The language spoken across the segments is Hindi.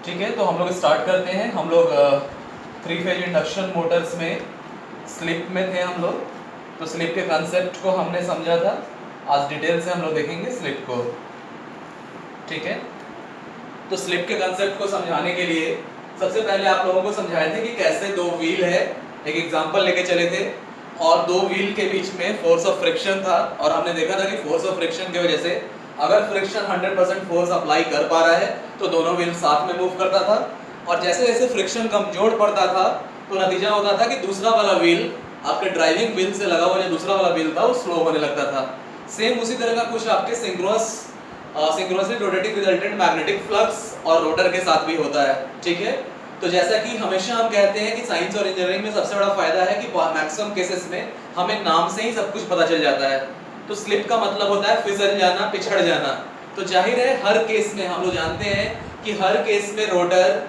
ठीक है, तो हम लोग स्टार्ट करते हैं। हम लोग 3 फेज इंडक्शन मोटर्स में स्लिप में थे हम लोग। तो स्लिप के कंसेप्ट को हमने समझा था। आज डिटेल से हम लोग देखेंगे स्लिप को। ठीक है, तो स्लिप के कंसेप्ट को समझाने के लिए सबसे पहले आप लोगों को समझाए थे कि कैसे दो व्हील है, एक एग्जांपल लेके चले थे, और दो व्हील के बीच में फोर्स ऑफ फ्रिक्शन था। और हमने देखा था कि फोर्स ऑफ फ्रिक्शन की वजह से अगर फ्रिक्शन 100% फोर्स अप्लाई कर पा रहा है तो दोनों व्हील साथ में मूव करता था, और जैसे जैसे फ्रिक्शन कमजोर पड़ता था तो नतीजा होता था कि दूसरा वाला व्हील, आपके ड्राइविंग व्हील से लगा हुआ जो दूसरा वाला व्हील था, वो स्लो होने लगता था। सेम उसी तरह का कुछ आपके सिंक्रोनसली रोटेटिंग रिजल्टेंट मैग्नेटिक फ्लक्स और रोटर के साथ भी होता है। ठीक है, तो जैसा कि हमेशा हम कहते हैं कि साइंस और इंजीनियरिंग में सबसे बड़ा फायदा है कि मैक्सिमम केसेस में हमें नाम से ही सब कुछ पता चल जाता है। तो स्लिप का मतलब होता है फिसल जाना, पिछड़ जाना। तो जाहिर है हर केस में हम लोग जानते हैं कि हर केस में rotor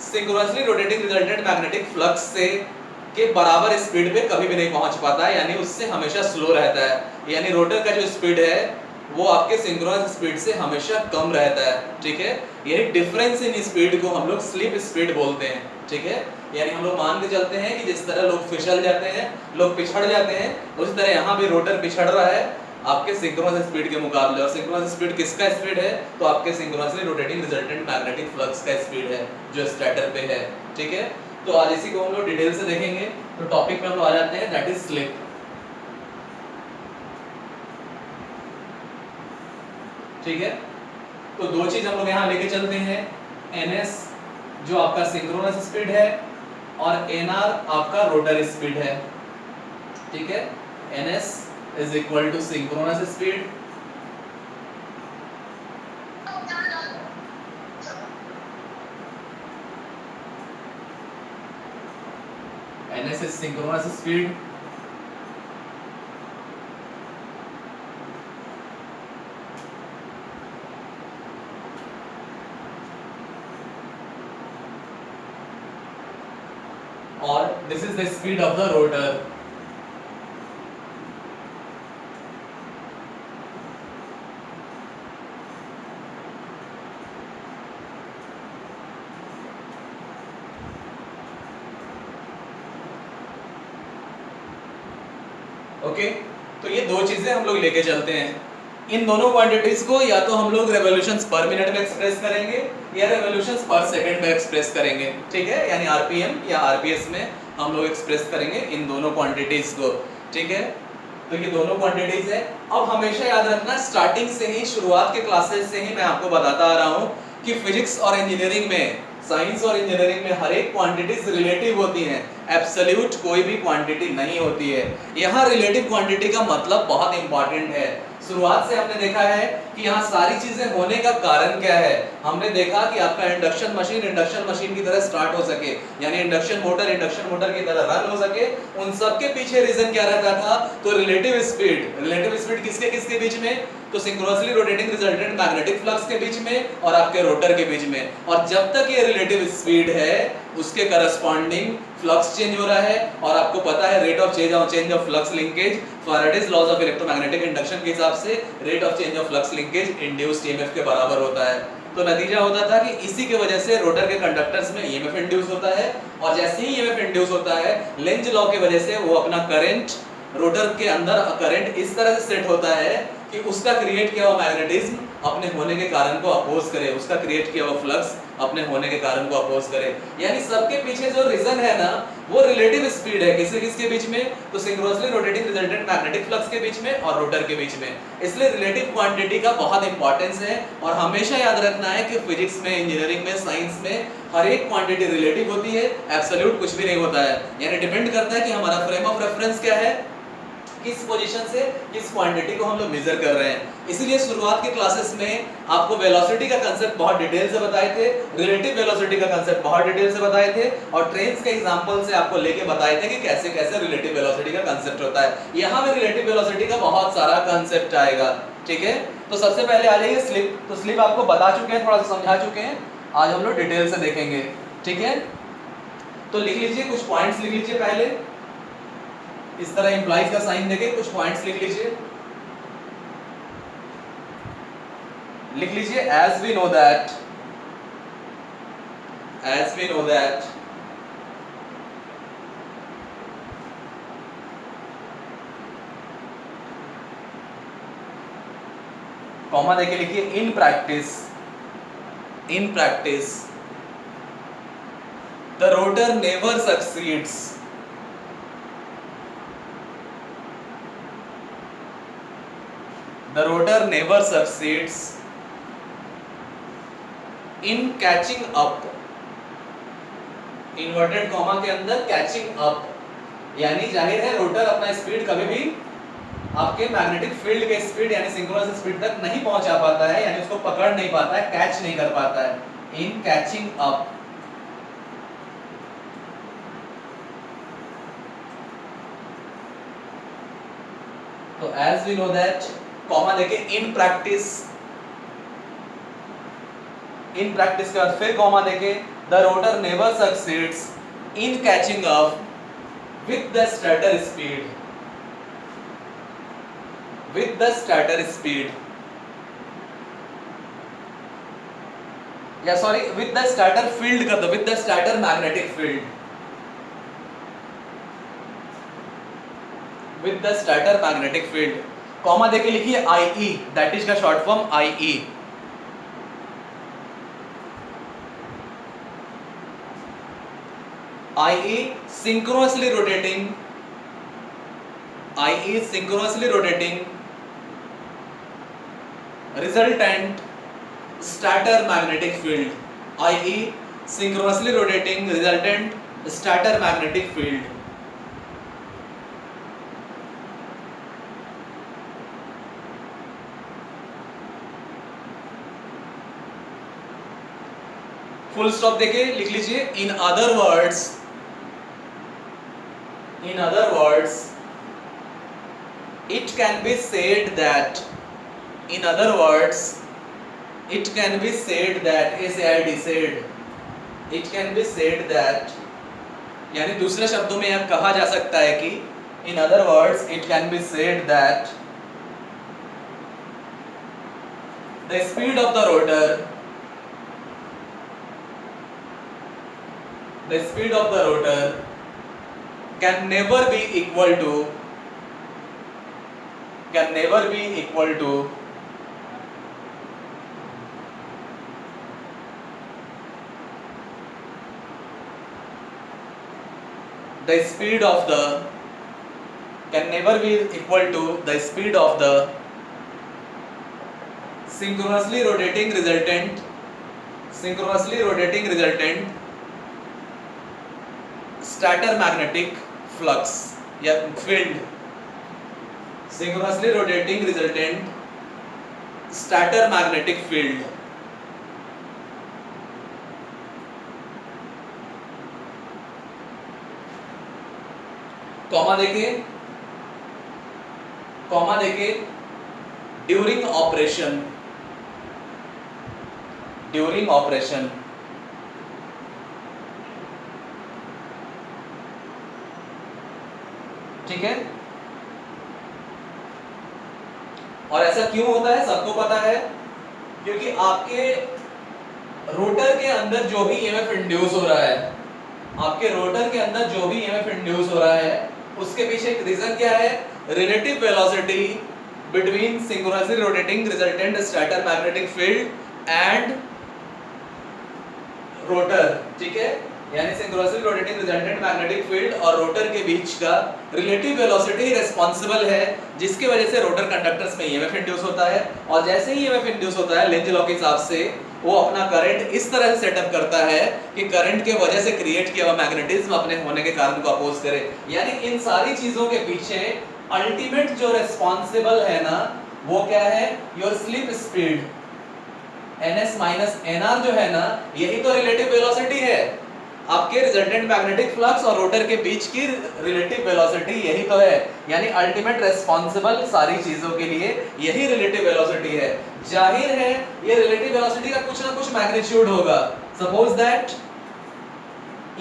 synchronously rotating resultant magnetic flux से के बराबर स्पीड पे कभी भी नहीं पहुंच पाता है, यानी उससे हमेशा स्लो रहता है। यानी रोटर का जो स्पीड है वो आपके सिंक्रोनस स्पीड से हमेशा कम रहता है। ठीक है, यही डिफरेंस इन स्पीड को हम लोग स्लिप स्पीड बोलते हैं। ठीक है, यानी हम लोग मान के चलते हैं कि जिस तरह लोग फिसल जाते हैं, लोग पिछड़ जाते हैं, उसी तरह यहाँ भी रोटर पिछड़ रहा है आपके सिंक्रोनस स्पीड के मुकाबले। और सिंक्रोनस स्पीड किसका स्पीड है? तो आपके सिंक्रोनसली रोटेटिंग रिजल्टेंट मैग्नेटिक फ्लक्स का स्पीड है जो स्टेटर पे है। ठीक है, तो आज इसी को हम लोग डिटेल से देखेंगे। तो टॉपिक में हम लोग आ जाते हैं, दैट इज स्लिप। ठीक है, तो दो चीज हम लोग यहाँ लेके चलते हैं, ns जो आपका सिंक्रोनस स्पीड है और nr आपका रोटर स्पीड है। ठीक है, ns is equal to synchronous speed ns is synchronous speed और this is the speed of the rotor. Okay, तो ये दो चीजें हम लोग लेके चलते हैं। इन दोनों क्वांटिटीज को या तो हम लोग रेवोल्यूशंस पर मिनट में एक्सप्रेस करेंगे या रेवोल्यूशंस पर सेकंड में एक्सप्रेस करेंगे। ठीक है, यानी आरपीएम या आरपीएस में हम लोग एक्सप्रेस करेंगे इन दोनों क्वांटिटीज को। ठीक है, तो ये दोनों क्वांटिटीज है। अब हमेशा याद रखना, स्टार्टिंग से ही, शुरुआत के क्लासेस से ही मैं आपको बताता आ रहा हूँ कि फिजिक्स और इंजीनियरिंग में, साइंस और इंजीनियरिंग में हर एक क्वांटिटीज रिलेटिव होती हैं, एब्सोल्यूट कोई भी क्वांटिटी नहीं होती है। यहाँ रिलेटिव क्वांटिटी का मतलब बहुत इंपॉर्टेंट है। शुरुआत से हमने देखा है कि यहाँ सारी चीजें होने का कारण क्या है। हमने देखा कि आपका इंडक्शन मशीन की तरह स्टार्ट हो सके, यानी इंडक्शन मोटर की तरह रन हो सके, उन सब के पीछे रीजन क्या रहता था? तो रिलेटिव स्पीड किसके किसके बीच में? तो सिंक्रोनसली रोटेटिंग रिजल्टेंट मैग्नेटिक फ्लक्स के बीच में और आपके रोटर के बीच में। और जब तक ये रिलेटिव स्पीड है उसके करस्पॉन्डिंग फ्लक्स चेंज हो रहा है। और आपको पता है rate of change of flux linkage, Faraday's laws of electromagnetic induction के हिसाब से rate of change of flux linkage induced EMF के बराबर होता है। तो नतीजा होता था कि इसी की वजह से रोटर के कंडक्टर्स में ईएमएफ इंड्यूस होता है, और जैसे ही ईएमएफ इंड्यूस होता है लेंज लॉ की वजह से वो अपना करंट, रोटर के अंदर करंट इस तरह से सेट होता है कि उसका क्रिएट किया हुआ मैग्नेटिज्म अपने होने के कारण को अपोज करे, उसका क्रिएट किया हुआ फ्लक्स अपने होने के कारण को अपोज करे। यानी सबके पीछे जो रीजन है ना, वो रिलेटिव स्पीड है। किसके बीच में? तो सिंक्रोनसली रोटेटिंग रिजल्टेंट मैग्नेटिक फ्लक्स के बीच में और रोटर के बीच में। इसलिए रिलेटिव क्वांटिटी का बहुत इंपॉर्टेंस है, और हमेशा याद रखना है कि फिजिक्स में, इंजीनियरिंग में, साइंस में हर एक क्वांटिटी रिलेटिव होती है, एब्सोल्यूट कुछ भी नहीं होता है। यानी डिपेंड करता है कि हमारा फ्रेम ऑफ रेफरेंस क्या है, किस पोजीशन से किस क्वांटिटी को हम लोग मेजर कर रहे हैं। इसीलिए शुरुआत के क्लासेस में आपको वेलोसिटी का कांसेप्ट बहुत डिटेल से बताए थे, रिलेटिव वेलोसिटी का कांसेप्ट बहुत डिटेल से बताए थे, और ट्रेन्स के एग्जांपल से आपको लेके बताए थे कि कैसे कैसे रिलेटिव वेलोसिटी का कांसेप्ट होता है। यहाँ में रिलेटिव वेलोसिटी का बहुत सारा कांसेप्ट आएगा। ठीक है, तो सबसे पहले आ जाइए स्लिप। तो स्लिप आपको बता चुके हैं, थोड़ा सा समझा चुके हैं, आज हम लोग डिटेल से देखेंगे। ठीक है, तो लिख लीजिए, कुछ पॉइंट्स लिख लीजिए पहले, इस तरह इंप्लाइज का साइन देके कुछ पॉइंट्स लिख लीजिए। लिख लीजिए, as we know that as we know that comma देके लिखिए in practice the rotor never succeeds in catching up, inverted comma के अंदर कैचिंग अप, यानी जाहिर है रोटर अपना स्पीड कभी भी आपके मैग्नेटिक फील्ड के स्पीड यानी सिंक्रोनस स्पीड तक नहीं पहुंचा पाता है, यानी उसको पकड़ नहीं पाता है, कैच नहीं कर पाता है, इन कैचिंग अप। तो as we know that comma देके इन प्रैक्टिस के बाद फिर कॉमा देके the rotor never succeeds in catching up with the starter speed, with the starter speed, या sorry with the starter field कर दो, with the starter magnetic field, with the starter magnetic field, comma देके लिखिए IE, that is का short form IE। IE synchronously rotating resultant starter magnetic field, i.e. synchronously rotating resultant starter magnetic field। Full stop देके लिख लीजिए in other words it can be said that यानी दूसरे शब्दों में यह कहा जा सकता है कि in other words it can be said that the speed of the rotor can never be equal to the speed of the synchronously rotating resultant starter magnetic flux या field, synchronously rotating resultant starter magnetic field। Comma देके ड्यूरिंग ऑपरेशन ठीक है। और ऐसा क्यों होता है सबको पता है, क्योंकि आपके रोटर के अंदर जो भी ईएमएफ इंड्यूस हो रहा है, उसके पीछे एक रीजन क्या है, relative velocity between synchronously rotating resultant stator magnetic field and rotor, ठीक है। यानी synchronously rotating resultant magnetic field और रोटर के बीच का रिलेटिव वेलोसिटी रिस्पांसिबल है, जिसकी वजह से रोटर कंडक्टर्स में ईएमएफ इंड्यूस होता है। और जैसे ही ईएमएफ इंड्यूस होता है, लेंज लॉ के हिसाब से वो अपना करंट इस तरह से सेटअप करता है कि करंट के वजह से क्रिएट किया हुआ मैग्नेटिज्म अपने होने के कारण को अपोज करे। यानी इन सारी चीजों के पीछे अल्टीमेट जो रिस्पांसिबल है ना, वो क्या है, your slip speed ns minus nr जो है ना, यही तो रिलेटिव वेलोसिटी है। आपके रिजल्टेंट मैग्नेटिक फ्लक्स और रोटर के बीच की रिलेटिव वेलोसिटी यही तो है। यानी अल्टीमेट रिस्पांसिबल सारी चीजों के लिए यही रिलेटिव वेलोसिटी है। जाहिर है ये रिलेटिव वेलोसिटी का कुछ ना कुछ मैग्नीट्यूड होगा। सपोज दैट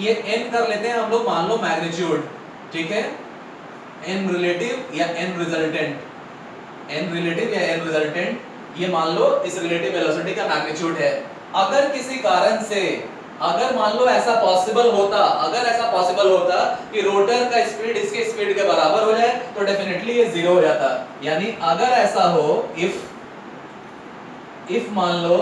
ये n कर लेते हैं हम लोग, मान लो मैग्नीट्यूड, ठीक है, n रिलेटिव या n रिजल्टेंट, ये मान लो इस रिलेटिव वेलोसिटी का मैग्नीट्यूड है। अगर किसी कारण से अगर मान लो ऐसा पॉसिबल होता, अगर ऐसा पॉसिबल होता कि रोटर का स्पीड इसके स्पीड के बराबर हो जाए तो डेफिनेटली ये जीरो हो जाता। यानी अगर ऐसा हो, इफ मान लो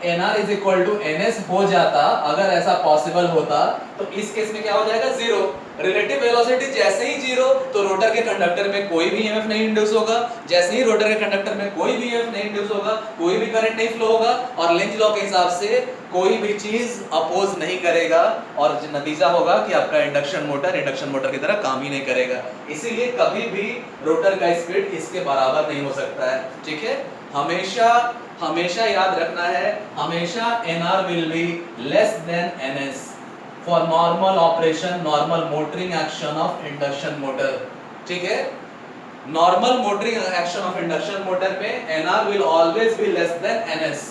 nr is equal to ns हो जाता, अगर ऐसा पॉसिबल होता तो इस केस में क्या हो जाएगा, जीरो। रिलेटिव वेलोसिटी जैसे ही जीरो तो रोटर के कंडक्टर में कोई भी ईएमएफ नहीं इंड्यूस होगा, जैसे ही रोटर के कंडक्टर में कोई भी ईएमएफ नहीं इंड्यूस होगा, कोई भी करंट नहीं फ्लो होगा और लेंज लॉ के हिसाब से कोई भी चीज अपोज नहीं करेगा और नतीजा होगा कि आपका इंडक्शन मोटर की तरह काम ही नहीं करेगा। इसीलिए कभी भी रोटर का स्पीड इसके बराबर नहीं हो सकता है, ठीक है। हमेशा याद रखना है, हमेशा nr will be less than ns for normal operation, normal motoring action of induction motor, ठीक है। Normal motoring action of induction motor में nr will always be less than ns,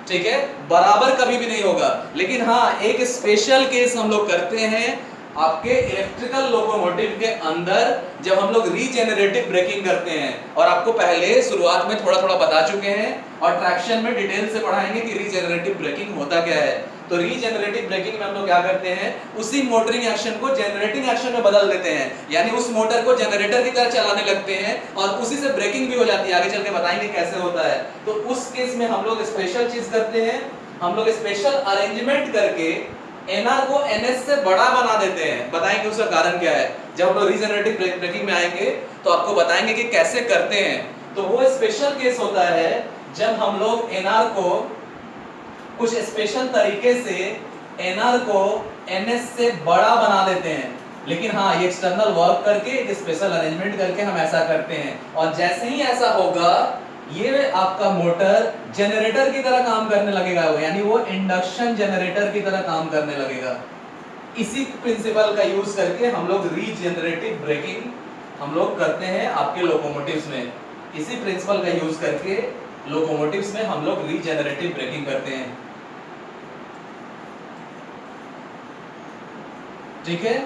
ठीक है, बराबर कभी भी नहीं होगा। लेकिन हाँ, एक स्पेशल केस हम लोग करते हैं आपके इलेक्ट्रिकल लोकोमोटिव के अंदर, जब हम लोग रीजेनरेटिव ब्रेकिंग करते हैं, और आपको पहले शुरुआत में थोड़ा थोड़ा बता चुके हैं और ट्रैक्शन में डिटेल से पढ़ाएंगे कि रीजेनरेटिव ब्रेकिंग होता क्या है। तो रीजेनरेटिव ब्रेकिंग में हम लोग क्या करते हैं, उसी मोटरिंग एक्शन को जनरेटिंग एक्शन में बदल देते हैं, यानी उस मोटर को जनरेटर की तरह चलाने लगते हैं और उसी से ब्रेकिंग भी हो जाती है। आगे चल के बताएंगे कैसे होता है। तो उस केस में हम लोग स्पेशल चीज करते हैं, हम लोग स्पेशल अरेंजमेंट करके nr को ns से बड़ा बना देते हैं। बताएंगे उसका कारण क्या है, जब हम लोग रीजेनरेटिव ब्रेकिंग में आएंगे तो आपको बताएंगे कि कैसे करते हैं। तो वो स्पेशल केस होता है जब हम लोग nr को कुछ स्पेशल तरीके से nr को ns से बड़ा बना देते हैं। लेकिन हाँ, ये एक्सटर्नल वर्क करके, एक स्पेशल अरेंजमेंट करके हम ऐसा करते हैं, और जैसे ही ऐसा होगा ये आपका मोटर जनरेटर की तरह काम करने लगेगा, यानी वो इंडक्शन जनरेटर की तरह काम करने लगेगा। इसी प्रिंसिपल का यूज करके हम लोग रीजेनरेटिव ब्रेकिंग हम लोग करते हैं आपके लोकोमोटिव्स में। इसी प्रिंसिपल का यूज करके लोकोमोटिव्स में हम लोग रीजेनरेटिव ब्रेकिंग करते हैं, ठीक है।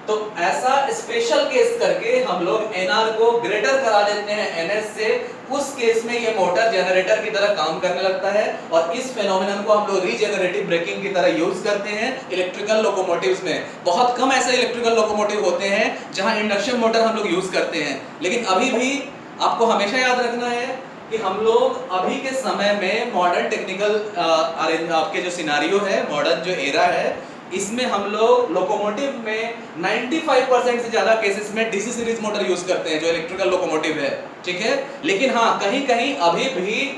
तो ऐसा स्पेशल केस करके हम लोग nr को ग्रेटर करा देते हैं ns से। उस केस में ये मोटर जनरेटर की तरह काम करने लगता है, और इस फेनोमेनन को हम लोग रीजेनरेटिव ब्रेकिंग की तरह यूज करते हैं इलेक्ट्रिकल लोकोमोटिव्स में। बहुत कम ऐसे इलेक्ट्रिकल लोकोमोटिव होते हैं जहां इंडक्शन मोटर हम लोग यूज करते हैं, लेकिन अभी भी आपको हमेशा याद रखना है कि हम लोग अभी के समय में मॉडर्न टेक्निकल आपके जो सिनारियो है, मॉडर्न जो एरा है, इसमें हम लोग लोकोमोटिव में 95% से ज्यादा केसेस में डीसी सीरीज मोटर यूज करते हैं जो इलेक्ट्रिकल लोकोमोटिव है, ठीक है। लेकिन हाँ, कहीं कहीं अभी भी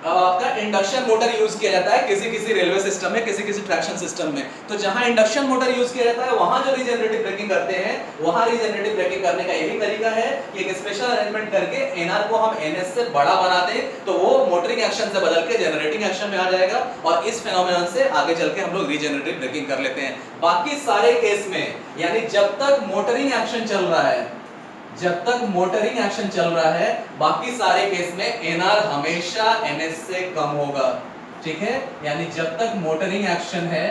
आपका इंडक्शन मोटर यूज किया जाता है किसी किसी रेलवे सिस्टम में, किसी किसी ट्रैक्शन सिस्टम में। तो जहां इंडक्शन मोटर यूज किया जाता है वहां जो रीजेनरेटिव ब्रेकिंग करते हैं, वहां रीजेनरेटिव ब्रेकिंग करने का यही तरीका है कि एक स्पेशल अरेंजमेंट करके nr को हम ns से बड़ा बना दें, तो वो मोटरिंग एक्शन से बदल के जनरेटिंग एक्शन में आ जाएगा, और इस फेनोमेनन से आगे चल के हम लोग रीजेनरेटिव ब्रेकिंग कर लेते हैं। बाकी सारे केस में, यानी जब तक मोटरिंग एक्शन चल रहा है, जब तक मोटरिंग एक्शन चल रहा है, बाकी सारे केस में nr हमेशा ns से कम होगा, ठीक है। यानी जब तक मोटरिंग एक्शन है,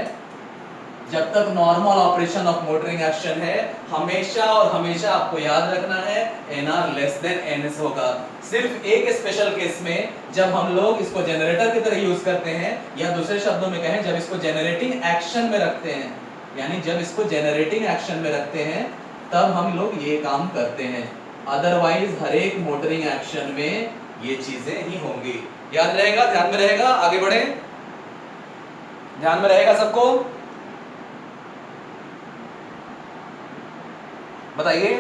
जब तक normal operation of motoring action है, हमेशा और हमेशा आपको याद रखना है nr लेस देन ns होगा। सिर्फ एक स्पेशल केस में, जब हम लोग इसको जनरेटर की तरह यूज करते हैं, या दूसरे शब्दों में कहें जब इसको जनरेटिंग एक्शन में रखते हैं, यानी जब इसको जनरेटिंग एक्शन में रखते हैं, तब हम लोग ये काम करते हैं। अदरवाइज हर एक मोटरिंग एक्शन में ये चीजें ही होंगी। याद रहेगा, ध्यान में रहेगा। आगे बढ़े, ध्यान में रहेगा सबको। बताइए,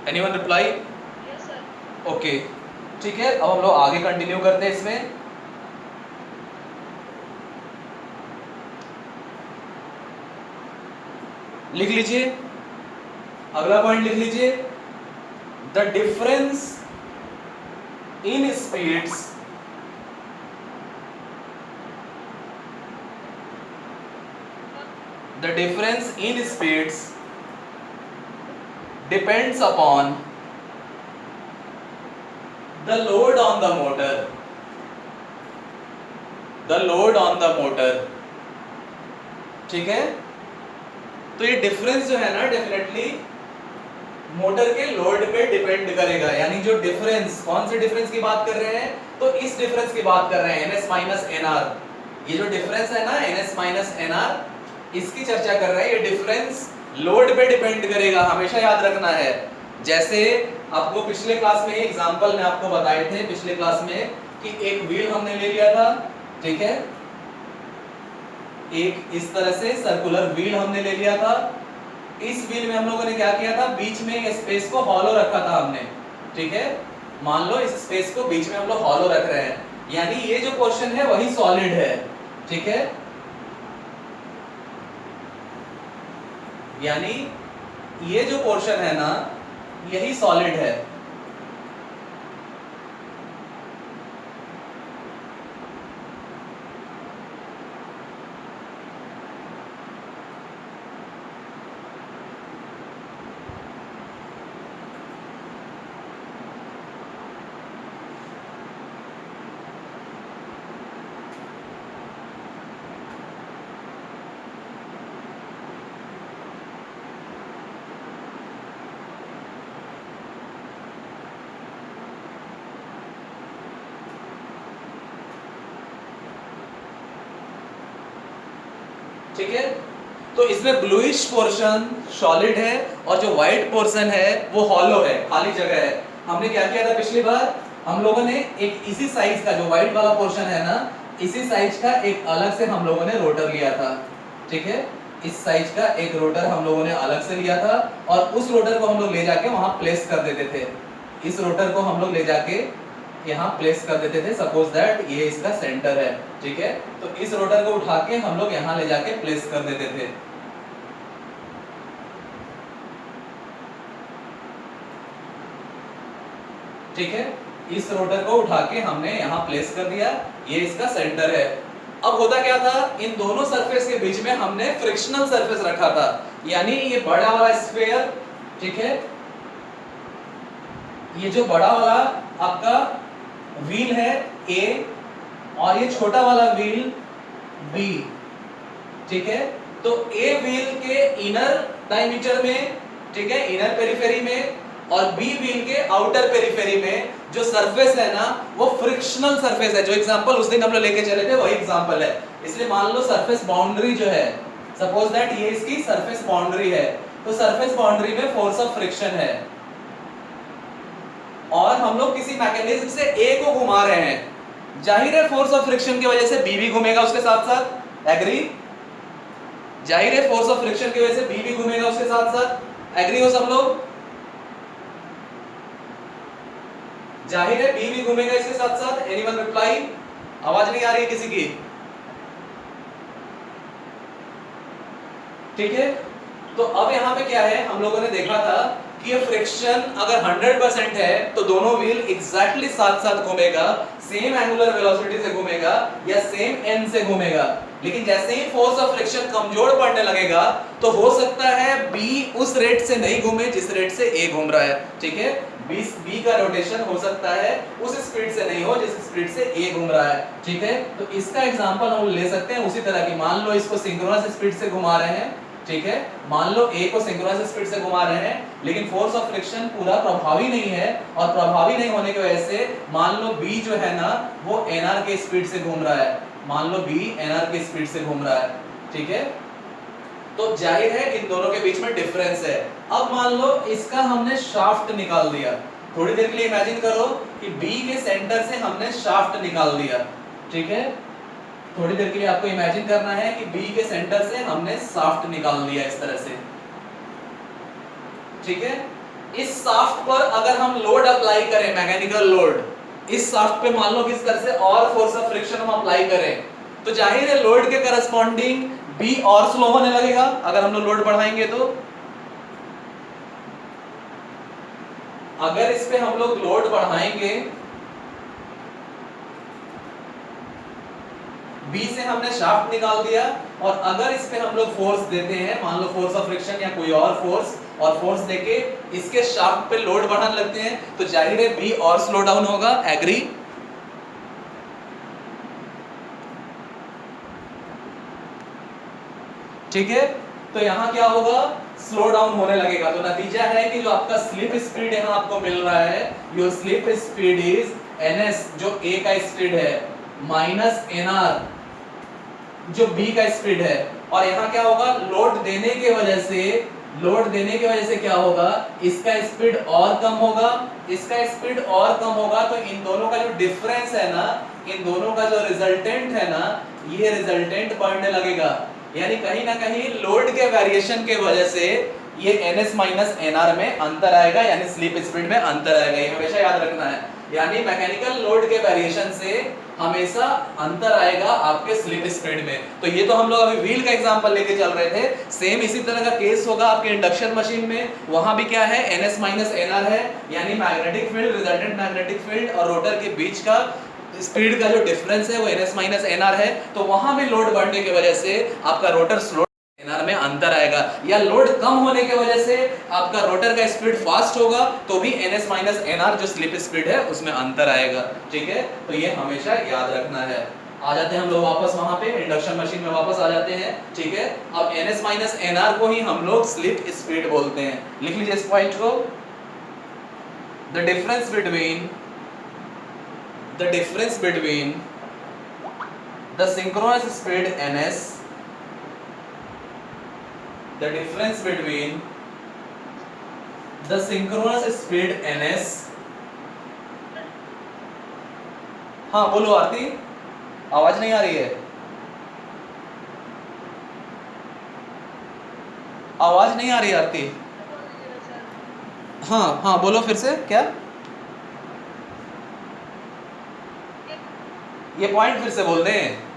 anyone reply? Yes sir. Okay, ठीक है। अब हम लोग आगे कंटिन्यू करते हैं इसमें। लिख लीजिए, अगला पॉइंट लिख लीजिए, the difference in speeds the difference in speeds depends upon the load on the motor, the load on the motor, ठीक है। तो ये डिफरेंस जो है ना, डेफिनेटली मोटर के लोड पे डिपेंड करेगा। यानी जो डिफरेंस, कौन से डिफरेंस की बात कर रहे हैं, तो इस डिफरेंस की बात कर रहे हैं, NS माइनस NR। ये जो डिफरेंस है ना NS माइनस NR, इसकी चर्चा कर रहे हैं। ये डिफरेंस लोड पे डिपेंड करेगा, हमेशा याद रखना है। जैसे आपको पिछले क्लास में एग्जांपल में आपको बताए थे पिछले क्लास में कि एक व्हील हमने ले लिया था, ठीक है, एक इस तरह से सर्कुलर व्हील हमने ले लिया था। इस व्हील में हम लोगों ने क्या किया था, बीच में ये स्पेस को हॉलो रखा था हमने, ठीक है। मान लो इस स्पेस को बीच में हम लोग हॉलो रख रहे हैं, यानी ये जो पोर्शन है वही सॉलिड है, ठीक है। यानी ये जो पोर्शन है ना यही सॉलिड है। ठीक है, तो इसमें ब्लूइश पोर्शन सॉलिड है और जो व्हाइट पोर्शन है वो हॉलो है, खाली जगह है। हमने क्या किया था पिछली बार, हम लोगों ने एक इसी साइज का जो व्हाइट वाला पोर्शन है ना, इसी साइज का एक अलग से हम लोगों ने रोटर लिया था, ठीक है। इस साइज का एक रोटर हम लोगों ने अलग से लिया था और उस रोटर को हम लोग ले जाके वहां प्लेस कर देते थे। इस रोटर को हम लोग ले जाके यहाँ प्लेस कर देते थे। सपोज दैट ये इसका सेंटर है, ठीक है। तो इस रोटर को उठा के हम लोग यहाँ ले जाके प्लेस कर देते थे। ठीक है, इस रोटर को उठा के हमने यहाँ प्लेस कर दिया, ये इसका सेंटर है। अब होता क्या था, इन दोनों सरफेस के बीच में हमने फ्रिक्शनल सरफेस रखा था, यानी ये बड़ा वाला स्फीयर, ठीक है, ये जो बड़ा वाला आपका व्हील है A और ये छोटा वाला व्हील B, ठीक है। तो A व्हील के इनर डायमीटर में, ठीक है, इनर पेरिफेरी में, और B व्हील के आउटर पेरिफेरी में जो सरफेस है ना वो फ्रिक्शनल सरफेस है। जो एग्जांपल उस दिन हम लोग लेके चले थे वही एग्जांपल है। इसलिए मान लो सरफेस बाउंड्री जो है, सपोज दैट ये इसकी सरफेस बाउंड्री है, तो सरफेस बाउंड्री में फोर्स ऑफ फ्रिक्शन है और हम लोग किसी मैकेनिज्म से A को घुमा रहे हैं। जाहिर है फोर्स ऑफ फ्रिक्शन की वजह से B भी घूमेगा उसके साथ साथ, एग्री। जाहिर है फोर्स ऑफ फ्रिक्शन की वजह से B भी घूमेगा उसके साथ साथ, एग्री हो सब लोग। जाहिर है B भी घूमेगा इसके साथ साथ, एनीवन रिप्लाई। आवाज नहीं आ रही है किसी की, ठीक है। तो अब यहाँ पे क्या है, हम लोगों ने देखा था कि ये फ्रिक्शन अगर 100% है तो दोनों व्हील एग्जैक्टली साथ साथ घूमेगा, सेम एंगुलर वेलोसिटी से घूमेगा या सेम एन से घूमेगा। लेकिन जैसे ही फोर्स ऑफ फ्रिक्शन कमजोर पड़ने लगेगा तो हो सकता है B उस रेट से नहीं घूमे जिस रेट से A घूम रहा है, ठीक है। B का रोटेशन हो सकता है उस स्पीड से नहीं हो जिस स्पीड से A घूम रहा है, ठीक है। तो इसका एग्जांपल हम ले सकते हैं उसी तरह की। मान लो इसको सिंक्रोनस स्पीड से घुमा रहे हैं, ठीक है, मान लो A को सिंक्रोनस स्पीड से घुमा रहे हैं, लेकिन फोर्स ऑफ फ्रिक्शन पूरा प्रभावी नहीं है, और प्रभावी नहीं होने की वजह से मान लो B जो है ना वो NR के स्पीड से घूम रहा है, मान लो B NR के स्पीड से घूम रहा है, ठीक है। तो जाहिर है इन दोनों के बीच में डिफरेंस है। अब मान लो इसका हमने शाफ्ट निकाल दिया, थोड़ी देर के लिए इमेजिन करो कि B के सेंटर से हमने शाफ्ट निकाल दिया, ठीक है। थोड़ी देर के लिए आपको इमेजिन करना है कि B के सेंटर से हमने शाफ्ट निकाल दिया इस तरह से, ठीक है। इस शाफ्ट पर अगर हम लोड अप्लाई करें, मैकेनिकल लोड, इस शाफ्ट पे मान लो किस तरह से और फोर्स ऑफ फ्रिक्शन हम अप्लाई करें, तो जाहिर है लोड के करस्पॉन्डिंग B और स्लो होने लगेगा अगर हम लोग लोड बढ़ाएंगे तो। अगर इस पे हम लोग लोड बढ़ाएंगे, B से हमने शाफ्ट निकाल दिया, और अगर इस पे हम लोग फोर्स देते हैं, मान लो फोर्स ऑफ फ्रिक्शन या कोई और फोर्स देके इसके शाफ्ट पे लोड बढ़ाने लगते हैं, तो जाहिर है B और स्लो डाउन होगा, एग्री। ठीक है, तो यहाँ क्या होगा, स्लो डाउन होने लगेगा। तो नतीजा है कि जो आपका स्लिप स्पीड यहाँ आपको मिल रहा है, your slip speed is ns जो a का स्पीड है माइनस nr जो b का स्पीड है, और यहाँ क्या होगा, लोड देने की वजह से क्या होगा, इसका स्पीड और कम होगा, इसका स्पीड और कम होगा, तो इन दोनों का जो डिफरेंस है ना, इन दोनों का जो रिजल्टेंट है ना, ये रिजल्टेंट बढ़ने लगेगा। यानी कहीं ना कहीं लोड के वेरिएशन के वजह से ये ns माइनस nr में अंतर आएगा, यानी स्लिप स्पीड में अंतर आएगा, ये हमेशा याद रखना है। यानी मैकेनिकल लोड के वेरिएशन से हमेशा अंतर आएगा आपके स्लिप स्पीड में। तो ये तो हम लोग अभी व्हील का एग्जांपल लेके चल रहे थे, सेम इसी तरह का केस होगा आपके इंडक्शन मशीन में। वहां भी क्या है, ns माइनस nr है, यानी magnetic field, resultant magnetic field और रोटर के बीच का स्पीड का जो डिफरेंस है वो ns माइनस nr है। तो वहां भी लोड बढ़ने की वजह से आपका रोटर स्लो nr में अंतर आएगा, या लोड कम होने की वजह से आपका रोटर का स्पीड फास्ट होगा तो भी ns माइनस nr जो स्लिप स्पीड है उसमें अंतर आएगा। ठीक है, तो ये हमेशा याद रखना है। आ जाते हैं हम लोग वापस वहां पे इंडक्शन मशीन में वापस आ जाते हैं। ठीक है, अब ns माइनस nr को ही हम लोग स्लिप स्पीड बोलते हैं। लिख लीजिए इस पॉइंट को, the difference between the synchronous speed ns, the difference between the synchronous speed ns, हाँ बोलो आरती, आवाज नहीं आ रही है, आवाज नहीं आ रही आरती। हाँ हाँ बोलो फिर से, क्या ये पॉइंट फिर से बोल दें?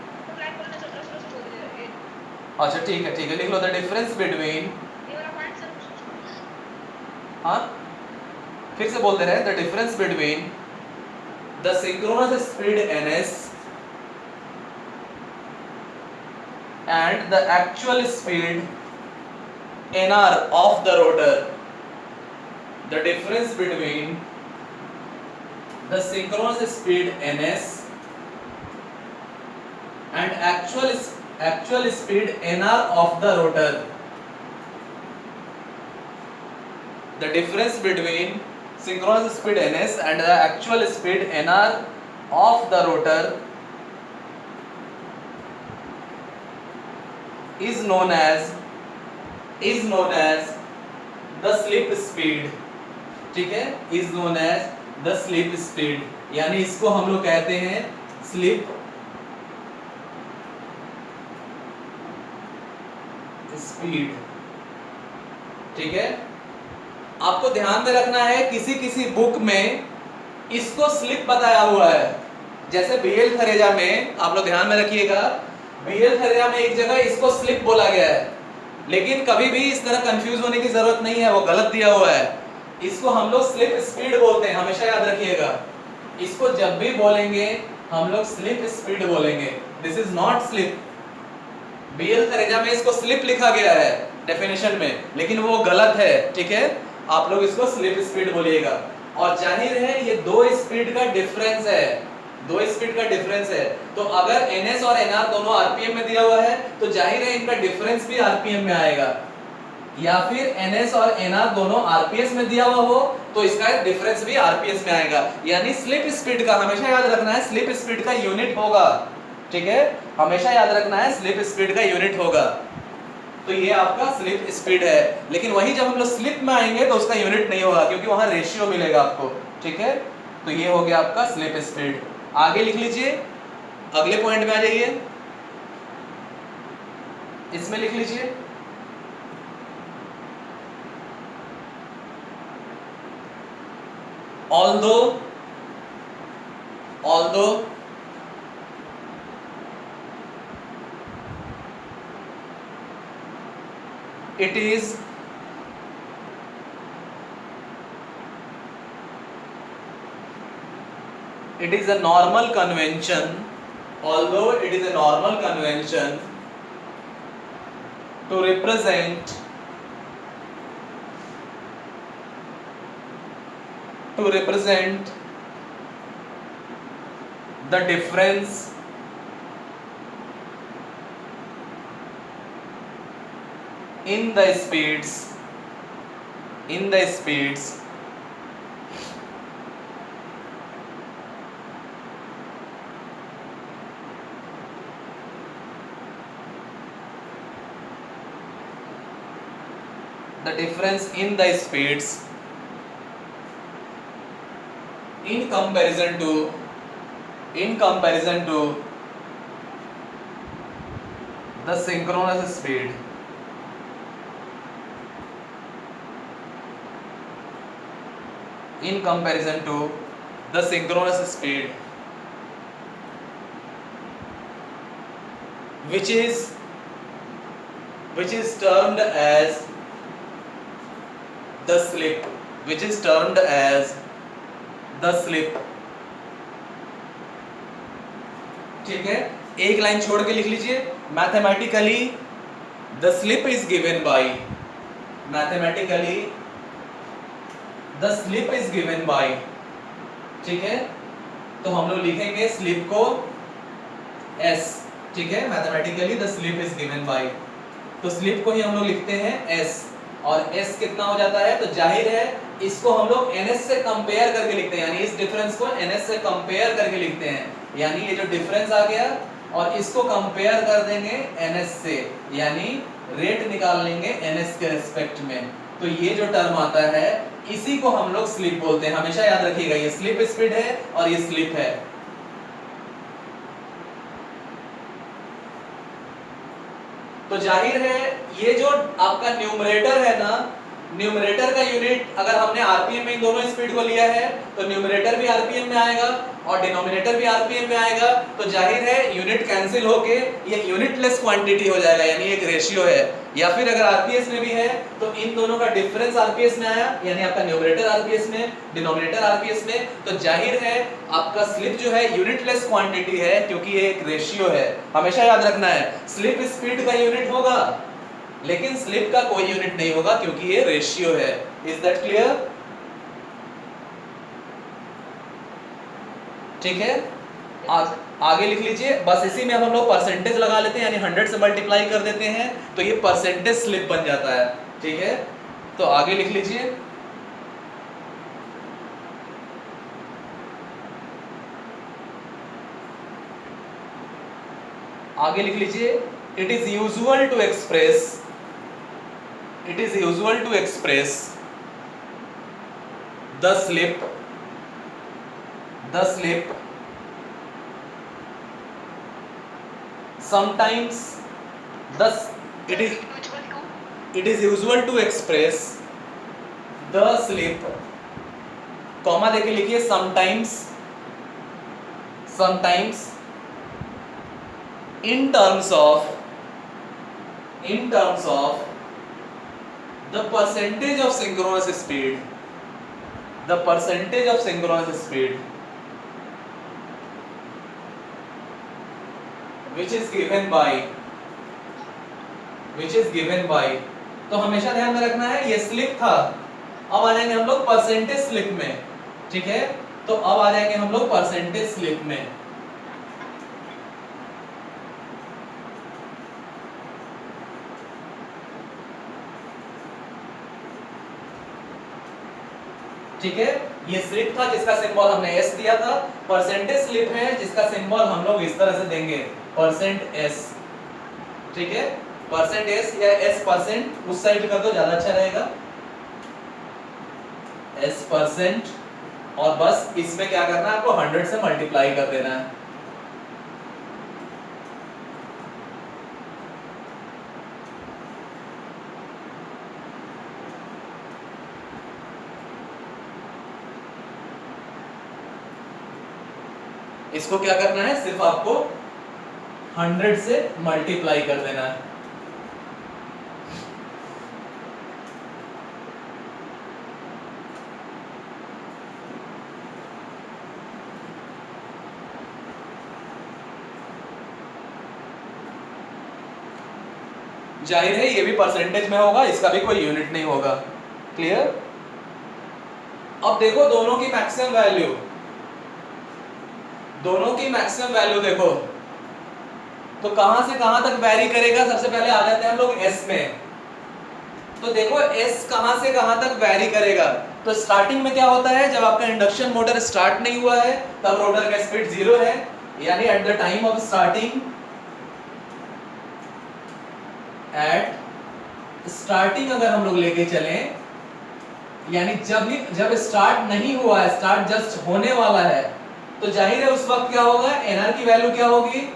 अच्छा ठीक है, लिख लो, द डिफरेंस बिटवीन, हाँ फिर से बोल दे रहे हैं, the difference between the synchronous speed ns and the actual speed nr of the rotor, the difference between the synchronous speed ns and actual speed nr of the rotor, the difference between synchronous speed ns and the actual speed nr of the rotor is known as the slip speed। ठीक है, is known as the slip speed, यानी इसको हम लोग कहते हैं स्लिप स्पीड। ठीक है, आपको ध्यान में रखना है, किसी बुक में इसको स्लिप बताया हुआ है, जैसे बीएल थरेजा में, आप लोग ध्यान में रखिएगा, बीएल थरेजा में एक जगह इसको स्लिप बोला गया है, लेकिन कभी भी इस तरह कंफ्यूज होने की जरूरत नहीं है, वो गलत दिया हुआ है। इसको हम लोग स्लिप स्पीड बोलते हैं, हमेशा याद रखिएगा। इसको जब भी बोलेंगे हम लोग स्लिप स्पीड बोलेंगे, this is not slip. BL Thareja में इसको स्लिप लिखा गया है डेफिनेशन में, लेकिन वो गलत है। ठीक है, आप लोग इसको स्लिप स्पीड बोलिएगा। और जाहिर है ये दो स्पीड का डिफरेंस है, तो अगर ns और nr दोनों आरपीएम में दिया हुआ है तो जाहिर है इनका डिफरेंस भी आरपीएम में आएगा, या फिर ns और nr दोनों आरपीएस में दिया हुआ हो तो इसका डिफरेंस भी आरपीएस में आएगा। यानी स्लिप स्पीड का हमेशा याद रखना है, स्लिप स्पीड का यूनिट होगा। ठीक है, हमेशा याद रखना है स्लिप स्पीड का यूनिट होगा। तो ये आपका स्लिप स्पीड है, लेकिन वही जब हम लोग स्लिप में आएंगे तो उसका यूनिट नहीं होगा, क्योंकि वहां रेशियो मिलेगा आपको। ठीक है, तो ये हो गया आपका स्लिप स्पीड। आगे लिख लीजिए, अगले पॉइंट में आ जाइए, इसमें लिख लीजिए, although it is a normal convention, to represent the difference in the speeds the difference in the speeds in comparison to the synchronous speed in comparison to the synchronous speed which is termed as the slip, which is termed as the slip. ठीक है, एक लाइन छोड़ के लिख लीजिए, mathematically the slip is given by, mathematically the slip is given by, ठीक है, तो हम लोग लिखेंगे स्लिप को s, ठीक है, mathematically the slip is given by, तो स्लिप को ही हम लोग लिखते हैं s, और s कितना हो जाता है, तो जाहिर है इसको हम लोग ns से कंपेयर करके लिखते हैं, यानी इस डिफरेंस को ns से कंपेयर करके लिखते हैं, यानी ये जो डिफरेंस आ गया और इसको कंपेयर कर देंगे ns से, यानी रेट निकाल लेंगे ns के रिस्पेक्ट में, तो ये जो टर्म आता है इसी को हम लोग स्लिप बोलते हैं, हमेशा याद रखिएगा, ये स्लिप स्पीड है और ये स्लिप है। तो जाहिर है ये जो आपका न्यूमरेटर है ना, न्यूमरेटर का यूनिट अगर हमने आरपीएम में इन दोनों स्पीड को लिया है तो न्यूमरेटर भी आरपीएम में आएगा और डिनोमिनेटर भी आरपीएम में आएगा, तो जाहिर है यूनिट कैंसिल होके ये यूनिटलेस क्वांटिटी हो जाएगा, यानी एक रेशियो है, या फिर अगर आरपीएस में भी है तो इन दोनों का डिफरेंस आरपीएस में आया, यानी आपका न्यूमरेटर आरपीएस में, डिनोमिनेटर आरपीएस में, तो जाहिर है आपका स्लिप जो है यूनिटलेस क्वांटिटी है, क्योंकि ये एक रेशियो है, हमेशा याद रखना है, स्लिप स्पीड का यूनिट होगा लेकिन स्लिप का कोई यूनिट नहीं होगा क्योंकि ये रेशियो है। Is that clear? ठीक है, आगे लिख लीजिए, बस इसी में हम लोग परसेंटेज लगा लेते हैं, यानी 100 से मल्टीप्लाई कर देते हैं तो ये परसेंटेज स्लिप बन जाता है, ठीक है, तो आगे लिख लीजिए, आगे लिख लीजिए, it is usual to express the slip sometimes it is usual to express the slip, comma देके लिखिए, sometimes in terms of the percentage of synchronous speed, which is given by, तो हमेशा ध्यान में रखना है ये स्लिप था, अब आ जाएंगे हम लोग परसेंटेज स्लिप में, ठीक है, तो अब आ जाएंगे हम लोग परसेंटेज स्लिप में, ठीक है, ये स्लिप था जिसका सिंबल हमने s दिया था, परसेंटेज स्लिप है जिसका सिंबल हम लोग इस तरह से देंगे %s, ठीक है, %s या s% उस साइड कर दो ज्यादा अच्छा रहेगा, s%, और बस इसमें क्या करना है आपको 100 से मल्टीप्लाई कर देना है, इसको क्या करना है, सिर्फ आपको 100 से मल्टीप्लाई कर देना है, जाहिर है ये भी परसेंटेज में होगा, इसका भी कोई यूनिट नहीं होगा, क्लियर? अब देखो दोनों की मैक्सिमम वैल्यू देखो, तो कहां से कहां तक वैरी करेगा, सबसे पहले आ जाते हैं हम लोग s में, तो देखो s कहां से कहां तक वैरी करेगा, तो स्टार्टिंग में क्या होता है, जब आपका इंडक्शन मोटर स्टार्ट नहीं हुआ है तब रोटर का स्पीड 0 है, यानी at the time of starting starting अगर हम लोग लेके चलें, यानी जब स्टार्ट नहीं हुआ है, स्टार्ट जस्ट होने वाला है, तो जाहिर है उस वक्त क्या होगा, एनआर की वैल्यू क्या होगी।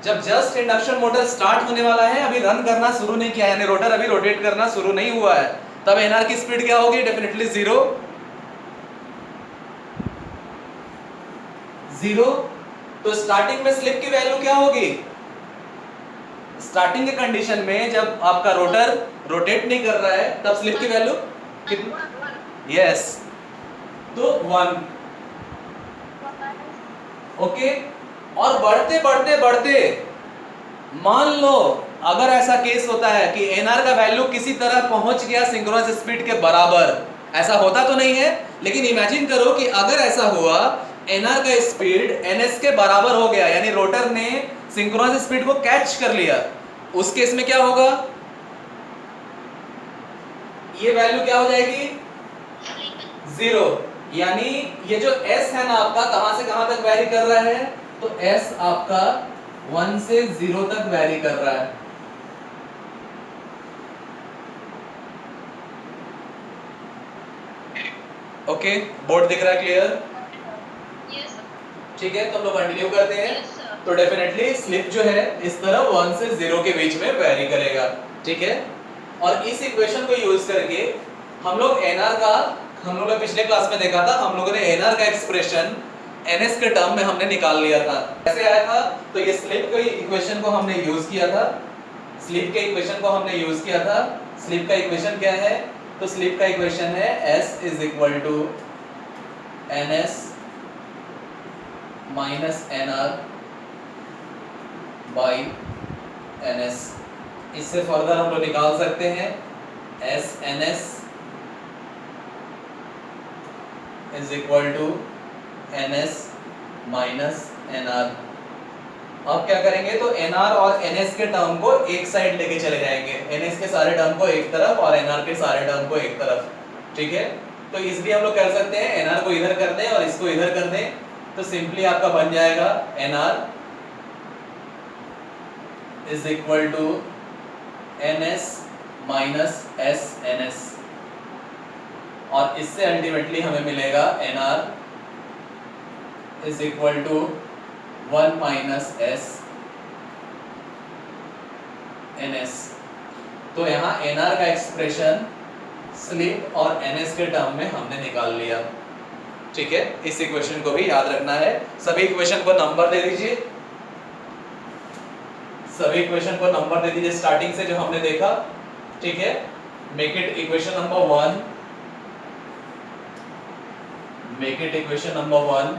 जब जस्ट इंडक्शन मोटर स्टार्ट होने वाला है, अभी रन करना शुरू नहीं किया, यानी रोटर अभी रोटेट करना शुरू नहीं हुआ है, तब एनआर की स्पीड क्या होगी, डेफिनेटली जीरो। तो स्टार्टिंग में स्लिप की वैल्यू क्या होगी, स्टार्टिंग के कंडीशन में जब आपका रोटर रोटेट नहीं कर रहा है, तब स्लिप की वैल्यू कितनी, यस, तो 1। ओके, और बढ़ते बढ़ते बढ़ते मान लो अगर ऐसा केस होता है कि एनआर का वैल्यू किसी तरह पहुंच गया सिंक्रोनस स्पीड के बराबर, ऐसा होता तो नहीं है, लेकिन इमेजिन करो कि अगर ऐसा हुआ, एनआर का स्पीड एनएस के बराबर हो गया, यानी रोटर ने सिंक्रोनस स्पीड को कैच कर लिया, उस केस में क्या होगा, ये वैल्यू क्या हो जाएगी, 0। यानी ये जो s है ना आपका, कहां से कहां तक वैरी कर रहा है, तो s आपका 1 से 0 तक वैरी कर रहा है। ओके, बोर्ड दिख रहा है, क्लियर, Yes, sir. ठीक है, तो हम लोग कंटिन्यू करते हैं। Yes, sir. तो डेफिनेटली स्लिप जो है इस तरह 1 से 0 के बीच में वैरी करेगा, ठीक है। और इस इक्वेशन को यूज करके हम लोग एनआर का, हम लोगों ने पिछले क्लास में देखा था, हम लोगों ने एनआर का एक्सप्रेशन एनएस के टर्म में हमने निकाल लिया था। कैसे आया था, तो ये स्लिप के इक्वेशन को हमने यूज किया था, स्लिप के इक्वेशन को हमने यूज किया था। स्लिप का इक्वेशन क्या है, तो स्लिप का इक्वेशन है S is equal to NS minus NR by NS। इससे फर्दर हम लोग निकाल सकते हैं S NS is equal to NS minus NR। अब क्या करेंगे, तो NR और NS के टर्म को एक साइड लेके चले जाएंगे, NS के सारे टर्म को एक तरफ और NR के सारे टर्म को एक तरफ, ठीक है। तो इसलिए हम लोग कर सकते हैं NR को इधर कर दें और इसको इधर कर दें, तो सिंपली आपका बन जाएगा NR is equal to NS minus SNS, और इससे अल्टीमेटली हमें मिलेगा NR is equal to 1 minus SNS। तो यहाँ NR का एक्सप्रेशन स्लिप और NS के टर्म में हमने निकाल लिया, ठीक है। इस इक्वेशन को भी याद रखना है। सभी इक्वेशन को नंबर दे दीजिए, सभी इक्वेशन को नंबर दे दीजिए स्टार्टिंग से जो हमने देखा, ठीक है। Make it equation number 1, make it equation number 1,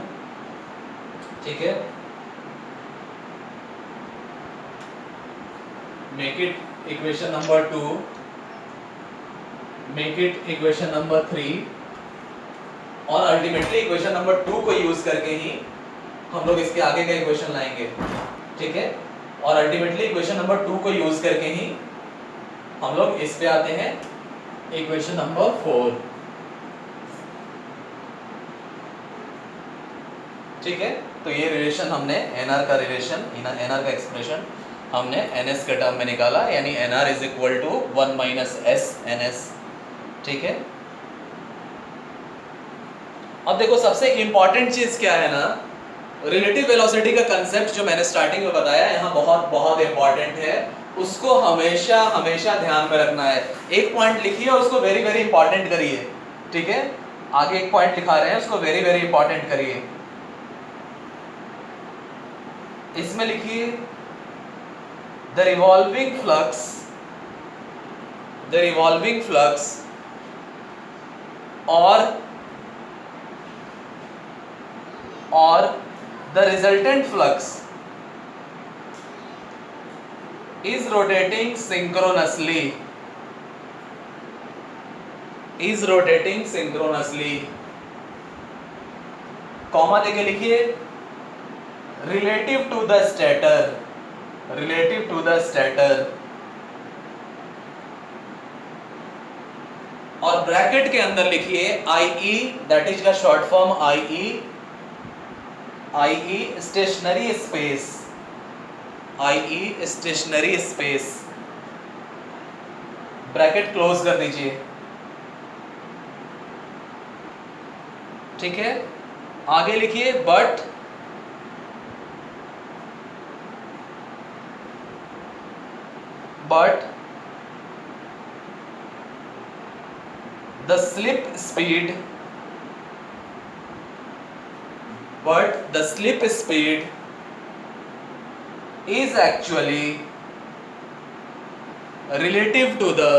ठीक है। Make it equation number 2, make it equation number 3, और अल्टीमेटली इक्वेशन नंबर 2 को यूज करके ही हम लोग इसके आगे का इक्वेशन लाएंगे, ठीक है। और अल्टीमेटली इक्वेशन नंबर 2 को यूज करके ही हम लोग इस पे आते हैं इक्वेशन नंबर 4, ठीक है। तो ये रिलेशन हमने एनआर का रिलेशन, एनआर का एक्सप्रेशन हमने एनएस के टर्म में निकाला, यानी NR is equal to 1 minus S NS, ठीक है। अब देखो सबसे इंपॉर्टेंट चीज क्या है ना, रिलेटिव वेलोसिटी का कंसेप्ट जो मैंने स्टार्टिंग में बताया, यहाँ बहुत बहुत इंपॉर्टेंट है, उसको हमेशा हमेशा ध्यान में रखना है। एक पॉइंट लिखिए और उसको वेरी वेरी इंपॉर्टेंट करिए, ठीक है। आगे एक पॉइंट लिखा रहे हैं, उसको वेरी वेरी इंपॉर्टेंट करिए। इसमें लिखिए द रिवॉल्विंग फ्लक्स और the resultant flux is rotating synchronously, comma देके लिखिए relative to the stator, और ब्रैकेट के अंदर लिखिए IE, दैट इज का short form IE stationary space, bracket close कर दीजिए, ठीक है। आगे लिखिए but the slip speed is actually relative to the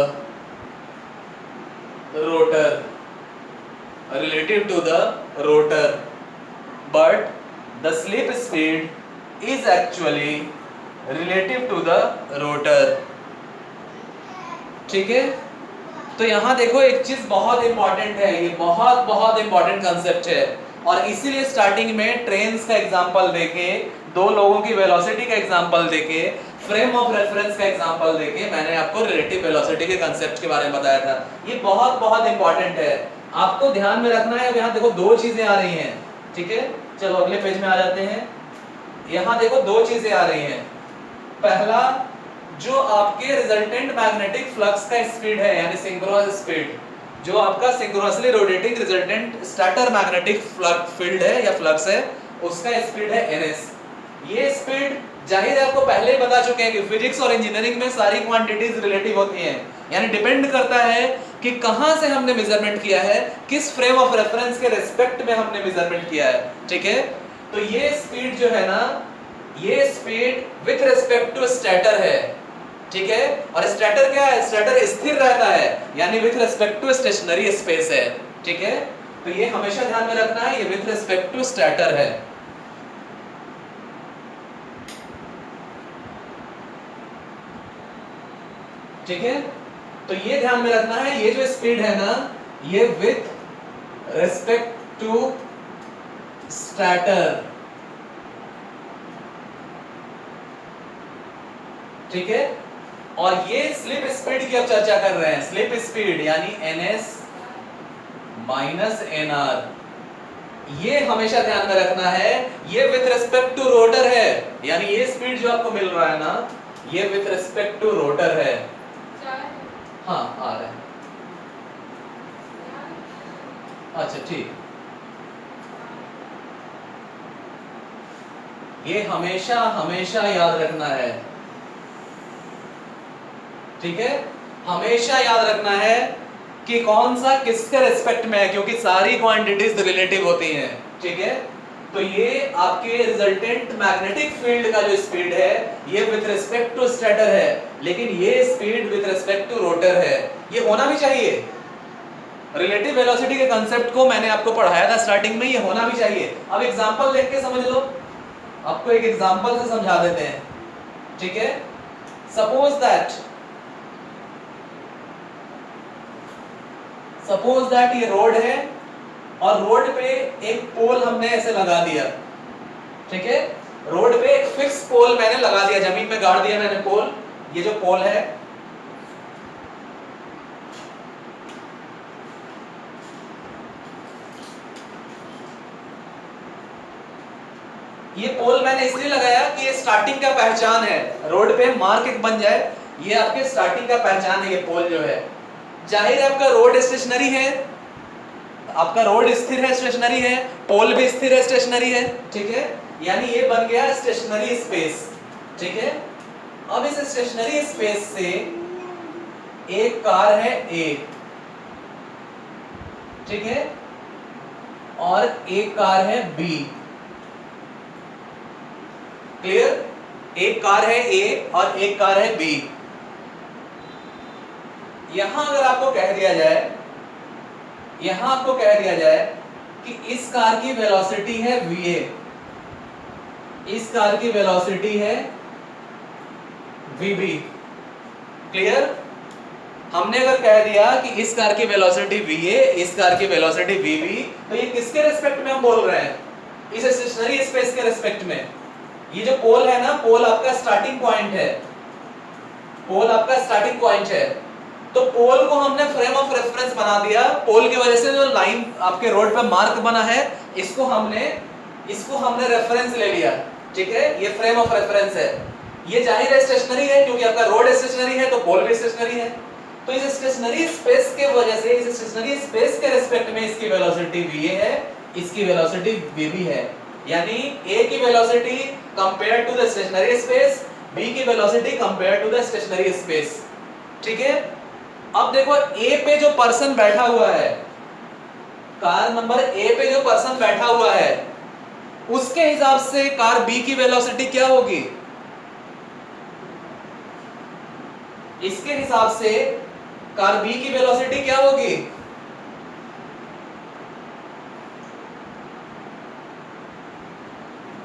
rotor, but the slip speed is actually relative to the rotor, ठीक है। तो यहाँ देखो एक चीज बहुत इंपॉर्टेंट है, ये बहुत इंपॉर्टेंट कंसेप्ट है, और इसीलिए स्टार्टिंग में ट्रेन्स का एग्जांपल देके, दो लोगों की वेलोसिटी का एग्जांपल देके, फ्रेम ऑफ रेफरेंस का एग्जांपल देके मैंने आपको रिलेटिव वेलोसिटी के कंसेप्ट के बारे में बताया था। ये बहुत इंपॉर्टेंट है, आपको ध्यान में रखना है। अब यहाँ देखो दो चीजें आ रही हैं, ठीक है। चलो अगले पेज में आ जाते हैं। यहाँ देखो दो चीजें आ रही हैं। पहला, जो आपके रिजल्टेंट मैग्नेटिक फ्लक्स का स्पीड है, यानी सिंक्रोनस स्पीड, जो आपका सिंक्रोनसली rotating resultant stator magnetic field है या फ्लक्स है, उसका स्पीड है ns। ये स्पीड जाहिर है आपको पहले ही बता चुके हैं कि फिजिक्स और इंजीनियरिंग में सारी क्वांटिटीज रिलेटिव होती हैं, यानी डिपेंड करता है कि कहां से हमने मेजरमेंट किया है, किस फ्रेम ऑफ रेफरेंस के रिस्पेक्ट में हमने मेजरमेंट किया है, ठीक है। तो ये स्पीड जो है ना, ये speed with respect to stator है, ठीक है। और स्टैटर क्या है? स्टैटर स्थिर रहता है, यानी with respect to stationary space है, ठीक है। तो ये हमेशा ध्यान में रखना है, ये विथ रिस्पेक्ट टू स्टैटर है। ठीक है, तो ये ध्यान में रखना है, ये जो स्पीड है ना, ये विथ रिस्पेक्ट टू स्टैटर, ठीक है। और ये स्लिप स्पीड की अब चर्चा कर रहे हैं। स्लिप स्पीड यानी ns माइनस nr, ये हमेशा ध्यान में रखना है, ये विथ रिस्पेक्ट टू रोटर है, यानी ये स्पीड जो आपको मिल रहा है ना, ये विथ रिस्पेक्ट टू रोटर है। हाँ आ रहा है, अच्छा ठीक। ये हमेशा याद रखना है, ठीक है। हमेशा याद रखना है कि कौन सा किसके रिस्पेक्ट में है, क्योंकि सारी क्वांटिटीज रिलेटिव होती हैं, ठीक है। तो ये आपके रिजल्टेंट मैग्नेटिक फील्ड का जो स्पीड है, ये विथ रिस्पेक्ट टू स्टैटर है, लेकिन ये speed with respect to rotor है। ये होना भी चाहिए, रिलेटिव वेलोसिटी के कांसेप्ट को मैंने आपको पढ़ाया था स्टार्टिंग में, ये होना भी चाहिए। अब एग्जांपल देख के समझ लो, आपको एक एग्जांपल से समझा देते हैं, ठीक है। सपोज दैट ये रोड है, और रोड पे एक पोल हमने ऐसे लगा दिया, ठीक है। रोड पे एक फिक्स पोल मैंने लगा दिया, जमीन में गाड़ दिया मैंने पोल। ये जो पोल है, ये पोल मैंने इसलिए लगाया कि ये स्टार्टिंग का पहचान है, रोड पे मार्क एक बन जाए, ये आपके स्टार्टिंग का पहचान है। ये पोल जो है, जाहिर है आपका रोड स्टेशनरी है, आपका रोड स्थिर है, स्टेशनरी है, पोल भी स्थिर है, स्टेशनरी है, ठीक है। यानी ये बन गया स्टेशनरी स्पेस, ठीक है। अब इस स्टेशनरी स्पेस से एक कार है A, ठीक है, और एक कार है B, क्लियर। एक कार है A और एक कार है B। यहां अगर आपको कह दिया जाए कि इस कार की वेलोसिटी है VA, इस कार की वेलोसिटी है VB, क्लियर। हमने अगर कह दिया कि इस कार की वेलोसिटी VA, इस कार की वेलोसिटी VB, तो ये किसके रिस्पेक्ट में हम बोल रहे हैं? इस स्टेशनरी स्पेस के रिस्पेक्ट में। ये जो पोल है ना, पोल आपका स्टार्टिंग पॉइंट है, पोल आपका स्टार्टिंग पॉइंट है। तो पोल को हमने फ्रेम ऑफ रेफरेंस बना दिया, पोल की वजह से जो लाइन आपके रोड पे मार्क बना है, इसको हमने रेफरेंस ले लिया, ठीक है। ये फ्रेम ऑफ रेफरेंस है। ये जाहिर है स्टेशनरी है, क्योंकि आपका रोड स्टेशनरी है तो पोल भी स्टेशनरी है। तो इस स्टेशनरी स्पेस के वजह से इस स्टेशनरी स्पेस के रिस्पेक्ट में इसकी वेलोसिटी va है, इसकी वेलोसिटी vb है। यानी a की velocity compare to the stationary space, b की velocity compare to the stationary space. ठीक है, अब देखो a पे जो पर्सन बैठा हुआ है, कार नंबर a पे जो पर्सन बैठा हुआ है, उसके हिसाब से कार b की वेलोसिटी क्या होगी? इसके हिसाब से कार B की वेलोसिटी क्या होगी?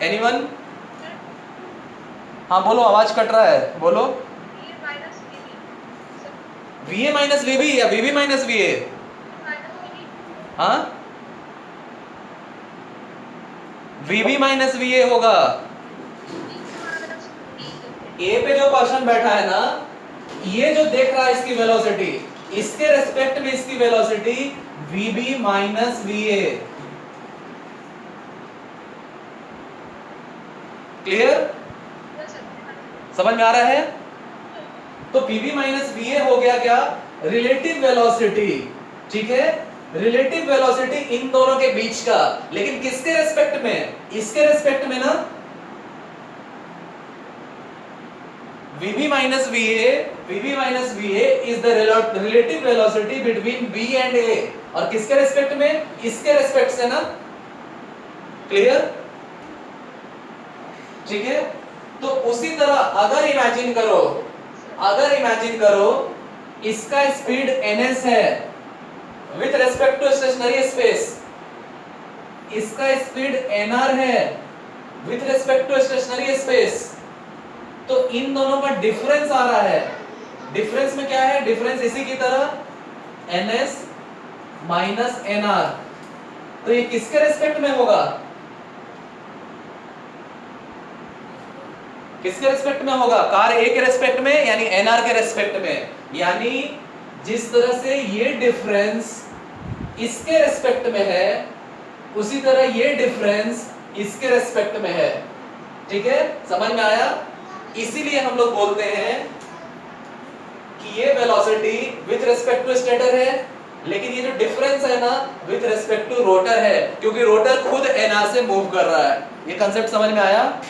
एनीवन? हाँ बोलो, आवाज कट रहा है, बोलो। VA माइनस VB या VB माइनस VA? हाँ, VB माइनस VA होगा। A पे जो पर्सन बैठा है ना, ये जो देख रहा है इसकी वेलोसिटी, इसके रेस्पेक्ट में इसकी velocity VB minus VA। Clear? समझ में आ रहा है? तो VB माइनस VA हो गया क्या? Relative velocity. ठीक है, रिलेटिव वेलोसिटी इन दोनों के बीच का, लेकिन किसके रेस्पेक्ट में? इसके रेस्पेक्ट में ना। VB minus VA is the relative velocity between B and A, और किसके रेस्पेक्ट में? इसके रेस्पेक्ट से ना। क्लियर? ठीक है, तो उसी तरह अगर इमेजिन करो इसका स्पीड ns है with respect to stationary space, इसका स्पीड nr है with respect to stationary space, तो इन दोनों का डिफरेंस आ रहा है। डिफरेंस में क्या है? डिफरेंस इसी की तरह ns माइनस nr, तो ये किसके रेस्पेक्ट में होगा? किसके रेस्पेक्ट में होगा? कार A के रेस्पेक्ट में, यानी nr के रेस्पेक्ट में। यानी जिस तरह से ये डिफरेंस इसके रेस्पेक्ट में है, उसी तरह ये डिफरेंस इसके रेस्पेक्ट में है। ठीक है, समझ में आया? इसीलिए हम लोग बोलते हैं कि ये velocity with respect to stator है, लेकिन ये जो डिफरेंस है ना विथ रेस्पेक्ट टू रोटर है, क्योंकि रोटर खुद nr से मूव कर रहा है। ये कांसेप्ट समझ में आया?